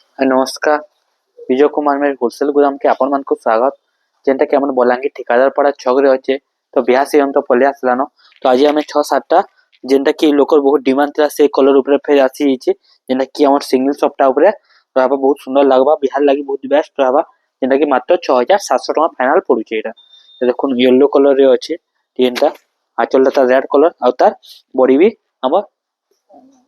नमस्कार। विजय कुमार मेरे होलसेल गोदाम के आपण मान को स्वागत। जेनटा कि हमन बलांगीर ठिकादार पड़ा छक रे अच्छे तो बिहा सीजन तो पले आसलानो। तो आज हमें 6-7टा जेनटा कि लोकर बहुत डिमांड था से कलर ऊपर फेर आसी हिचे। जेनटा कि हमर सिंगल सप्ताह ऊपर रहबा बहुत सुंदर लागबा, बिहार लागि बहुत बेस्ट रहबा। जेनटा कि मात्र 6700 टका फाइनल पडुचे एटा। देखुन येलो कलर रे अच्छे तीनटा आचलटा रेड कलर आ तार बॉडी भी हमर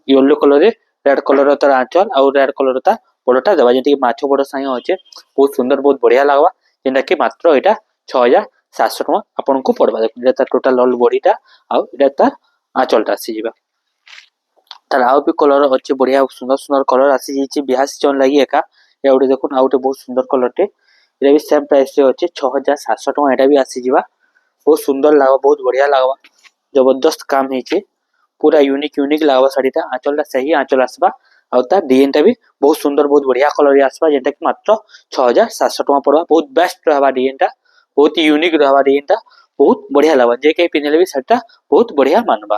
येलो कलर रे रेड कलर तार आंचल आ रेड कलर तार बड़टा देवा जेंटा कि माछ बड़ साई अच्छे बहुत सुंदर बहुत बढ़िया लगवा। जेंटा कि मात्र एटा 6700 टका आपन को पड़बा। देखुन एटा टोटल ऑल बॉडीटा आ एटा तार आंचलटा आसी जिबा। तार आउ भी कलर अच्छे बढ़िया सुंदर सुंदर कलर आसी जिछि बिहा सीजन लागि एका। या उडे देखुन आउटे बहुत सुंदर कलर टे एटा भी सेम प्राइस रे अच्छे 6700 टका एटा भी आसी जिबा। बहुत सुंदर लागबा, बहुत बढ़िया लागबा, जबरदस्त काम हेचे, पूरा यूनिक यूनिक लागबा साड़ीटा। आंचलटा सही आंचल आसबा आ तार डिजाइनटा भी बहुत सुंदर बहुत बढ़िया कलर रे आसबा। जेंटा कि मात्र 6700 टका पड़बा। बहुत बेस्ट रहबा डिजाइनटा, बहुत यूनिक रहबा डिजाइनटा, बहुत बढ़िया लागबा। जे के पिनले भी सेटा बहुत बढ़िया मानबा।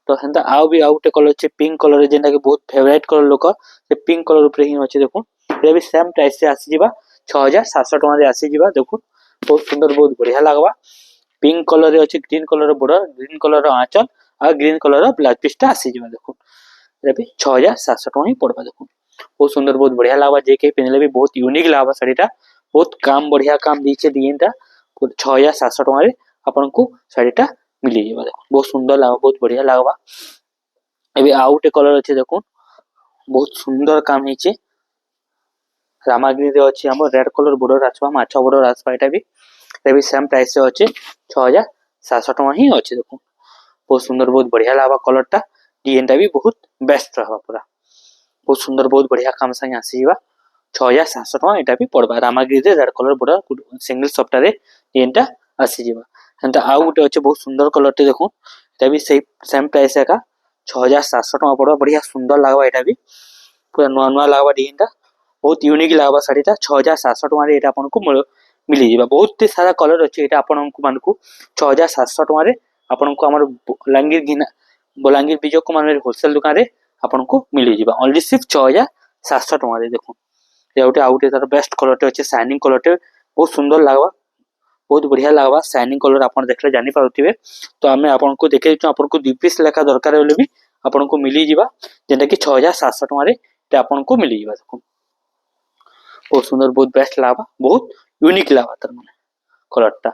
तो हेंता आउ भी आउटे कलर छे पिंक कलर रे जेंटा कि बहुत फेवरेट कलर लोकर से पिंक कलर ऊपर ही अछि। देखुन ए भी सेम प्राइस से आसी जिबा 6700 टका रे आसी जिबा। देखुन बहुत सुंदर बहुत बढ़िया लागबा। पिंक कलर रे अछि, ग्रीन कलर रे बॉर्डर, ग्रीन कलर रो आंचल आ ग्रीन कलर रो ब्लाउज पीस टा आसी जिबा। देखुन ए भी 6700 टका ही पड़बा। देखुन बहुत सुंदर बहुत बढ़िया लागबा। जे के पिनले भी बहुत यूनिक लागबा साड़ीटा। बहुत काम बढ़िया काम दीचे डिजाइनटा 6700 टका रे आपन को साड़ीटा मिली जिबा। देखुन बहुत सुंदर लागबा, बहुत बढ़िया लागबा। एबे आउटे कलर अछि देखुन बहुत सुंदर काम हेचे। रामाग्री रे अछि हमर रेड कलर बॉर्डर आछबा, माछा बॉर्डर आछबा। एटा भी सेम प्राइस से अछि 6700 टका ही अछि। देखुन बहुत सुंदर बहुत बढ़िया लागबा कलरटा। डिजाइनटा भी बहुत बेस्ट रहबा पूरा। बहुत सुंदर बहुत बढ़िया काम संगे आसीबा 6700 टका एटा भी पड़बा। रामागिरी रे रेड कलर बॉर्डर सिंगल सप्ताह रे एंटा आसी जिबा। एंता आउ गुटे अछि बहुत सुंदर कलर टे देखुन एटा भी सेम प्राइस का 6700 टका पड़बा। बढ़िया सुंदर लागबा एटा भी पूरा नवा नवा लागबा डिजाइनटा। बहुत यूनिक लागबा साड़ीटा 6700 टका रे एटा आपन को मिली जिबा। बहुत सारा कलर अछि एटा आपन को मान को 6700 टका रे आपन को हमर बलांगीर विजय कुमार मेरे होलसेल दुकान रे आपन को मिली जिबा। ओनली सिर्फ 6700 टका रे। देखुन ये उटे आउटे तार बेस्ट कलर टे अछि, शाइनिंग कलर टे बहुत सुंदर लागबा, बहुत बढ़िया लागबा। शाइनिंग कलर आपन देखले जानि पाउथिबे। तो हमें आपन को देखे छु आपन को 2 पीस लेखा दरकार होले भी आपन को मिली जिबा। जेंटा कि 6700 टका रे ते आपन को मिली जिबा। देखुन बहुत सुंदर बहुत बेस्ट लागबा, बहुत यूनिक लागबा तार माने कलरटा।